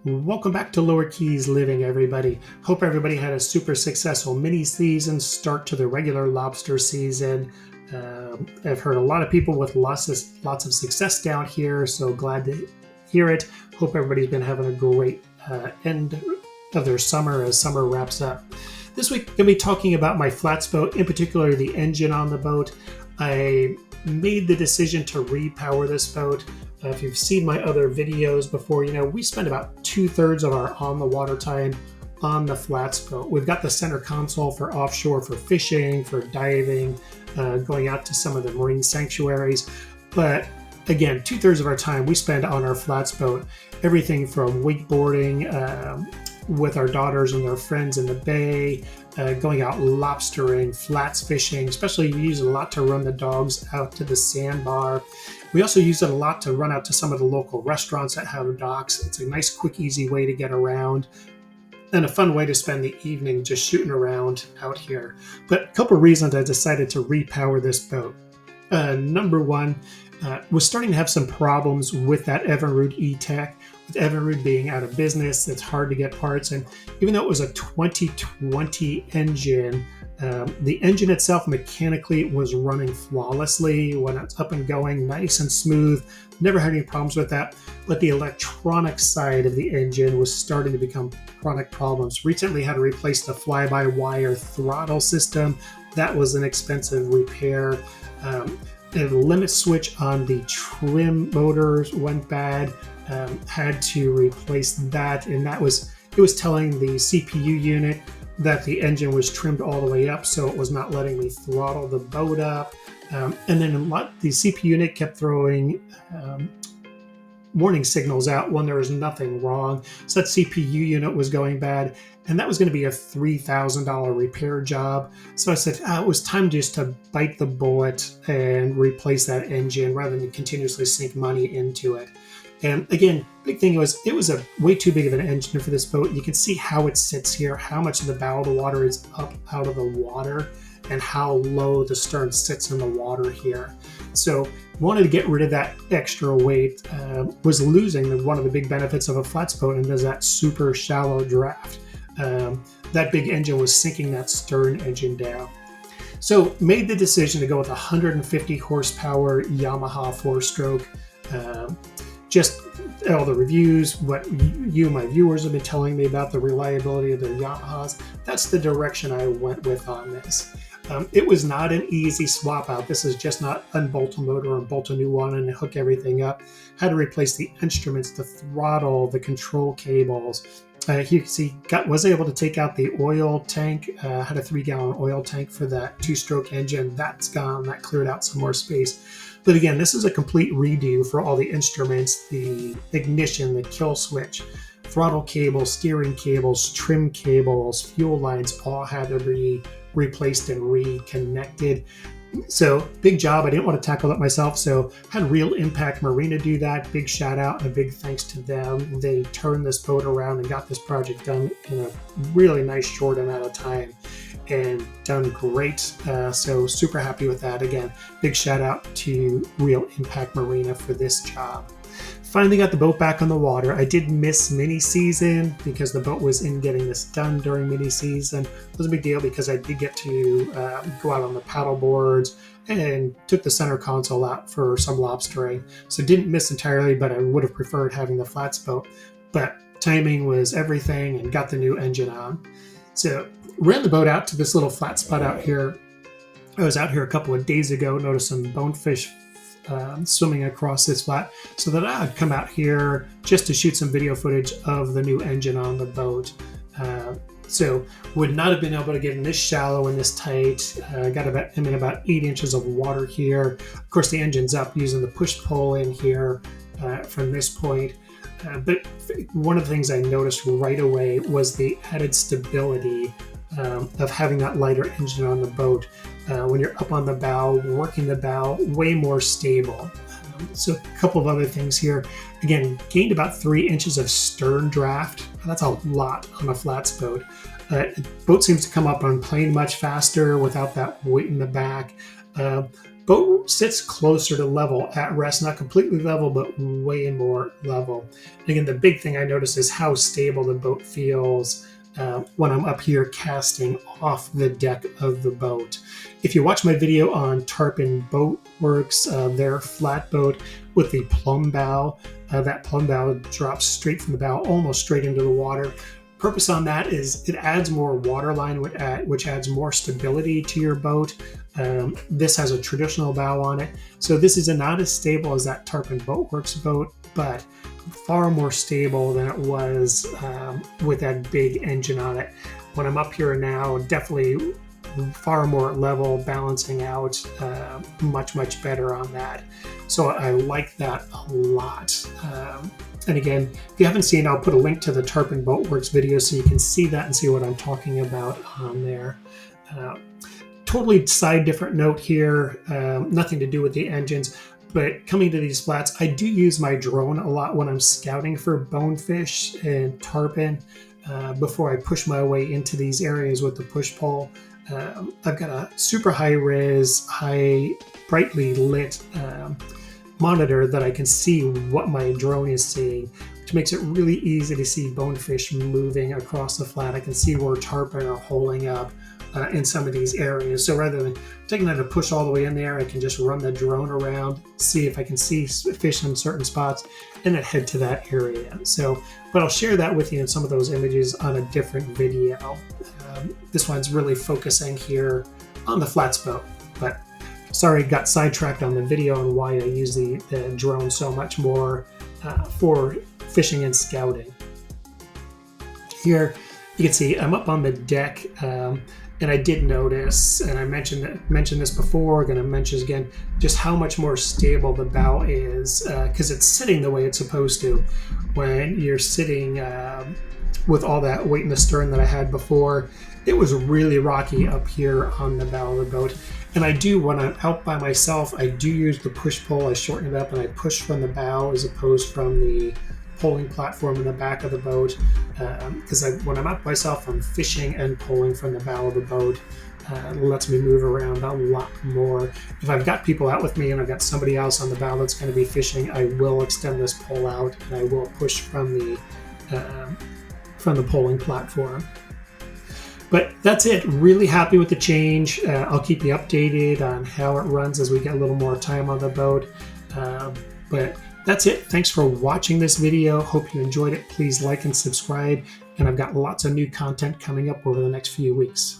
Welcome back to Lower Keys Living, everybody. Hope everybody had a super successful mini season start to the regular lobster season. I've heard a lot of people with lots of success down here, so glad to hear it. Hope everybody's been having a great end of their summer as summer wraps up. This week, I'm going to be talking about my flats boat, in particular the engine on the boat. I made the decision to repower this boat. If you've seen my other videos before, we spend about 2/3 of our on the water time on the flats boat. We've got the center console for offshore, for fishing, for diving, going out to some of the marine sanctuaries. But again, 2/3 of our time we spend on our flats boat. Everything from wakeboarding with our daughters and their friends in the bay, going out lobstering, flats fishing, especially we use it a lot to run the dogs out to the sandbar. We also use it a lot to run out to some of the local restaurants that have docks. It's a nice, quick, easy way to get around and a fun way to spend the evening just shooting around out here. But a couple of reasons I decided to repower this boat. Number one, was starting to have some problems with that Evinrude Etec. With Evinrude being out of business, it's hard to get parts. And even though it was a 2020 engine, the engine itself mechanically was running flawlessly when it's up and going, nice and smooth. Never had any problems with that. But the electronic side of the engine was starting to become chronic problems. Recently had to replace the fly-by-wire throttle system. That was an expensive repair. The limit switch on the trim motors went bad. Had to replace that, and it was telling the CPU unit that the engine was trimmed all the way up, so it was not letting me throttle the boat up. And then the CPU unit kept throwing warning signals out when there was nothing wrong. So that CPU unit was going bad, and that was going to be a $3,000 repair job. So I said, it was time just to bite the bullet and replace that engine rather than continuously sink money into it. And again, big thing was it was a way too big of an engine for this boat. You can see how it sits here, how much of the bow of the water is up out of the water, and how low the stern sits in the water here. So wanted to get rid of that extra weight, was losing one of the big benefits of a flats boat, and there's that super shallow draft. That big engine was sinking that stern engine down. So made the decision to go with a 150 horsepower Yamaha 4-stroke. Just all the reviews, what you, my viewers, have been telling me about the reliability of their Yamahas, that's the direction I went with on this. It was not an easy swap out. This is just not unbolt a motor and bolt a new one and hook everything up. Had to replace the instruments, the throttle, the control cables. You can see, was able to take out the oil tank. Had a 3-gallon oil tank for that 2-stroke engine. That's gone. That cleared out some more space. But again, this is a complete redo for all the instruments, the ignition, the kill switch, throttle cables, steering cables, trim cables, fuel lines all had to be replaced and reconnected. So big job. I didn't want to tackle that myself, so had Real Impact Marina do that. Big shout out and a big thanks to them. They turned this boat around and got this project done in a really nice short amount of time and done great. So super happy with that. Again, big shout out to Real Impact Marina for this job. Finally got the boat back on the water. I did miss mini season because the boat was in getting this done during mini season. It was a big deal because I did get to go out on the paddle boards and took the center console out for some lobstering. So didn't miss entirely, but I would have preferred having the flats boat. But timing was everything and got the new engine on. So ran the boat out to this little flat spot out here. I was out here a couple of days ago, noticed some bonefish swimming across this flat, so that I'd come out here just to shoot some video footage of the new engine on the boat. So would not have been able to get in this shallow and this tight. Got about 8 inches of water here. Of course, the engine's up using the push-pull in here from this point. But one of the things I noticed right away was the added stability of having that lighter engine on the boat. When you're up on the bow, working the bow, way more stable. So a couple of other things here. Again, gained about 3 inches of stern draft. That's a lot on a flats boat. Boat seems to come up on plane much faster without that weight in the back. boat sits closer to level at rest, not completely level, but way more level. And again, the big thing I notice is how stable the boat feels when I'm up here casting off the deck of the boat. If you watch my video on Tarpon Boat Works, their flat boat with the plumb bow, that plumb bow drops straight from the bow, almost straight into the water. Purpose on that is it adds more waterline, which adds more stability to your boat. This has a traditional bow on it, so this is not as stable as that Tarpon Boat Works boat, but far more stable than it was with that big engine on it. When I'm up here now, definitely far more level, balancing out, much better on that. So I like that a lot. And again, if you haven't seen, I'll put a link to the Tarpon Boat Works video so you can see that and see what I'm talking about on there. Totally side different note here, nothing to do with the engines, but coming to these flats, I do use my drone a lot when I'm scouting for bonefish and tarpon before I push my way into these areas with the push pole. I've got a super high-res, brightly lit monitor that I can see what my drone is seeing, which makes it really easy to see bonefish moving across the flat. I can see where tarpon are holing up in some of these areas. So rather than taking that to push all the way in there, I can just run the drone around, see if I can see fish in certain spots, and then head to that area. So, but I'll share that with you in some of those images on a different video. This one's really focusing here on the flats boat, but sorry, got sidetracked on the video on why I use the drone so much more for fishing and scouting. Here you can see I'm up on the deck, and I did notice, and I mentioned this before, going to mention again, just how much more stable the bow is because it's sitting the way it's supposed to. When you're sitting with all that weight in the stern that I had before, it was really rocky up here on the bow of the boat. And I do, when I'm out by myself, I do use the push pole. I shorten it up and I push from the bow as opposed from the poling platform in the back of the boat, because when I'm out by myself, I'm fishing and pulling from the bow of the boat. It lets me move around a lot more. If I've got people out with me and I've got somebody else on the bow that's going to be fishing, I will extend this pole out and I will push from the poling platform. But that's it. Really happy with the change. I'll keep you updated on how it runs as we get a little more time on the boat. But that's it. Thanks for watching this video. Hope you enjoyed it. Please like and subscribe. And I've got lots of new content coming up over the next few weeks.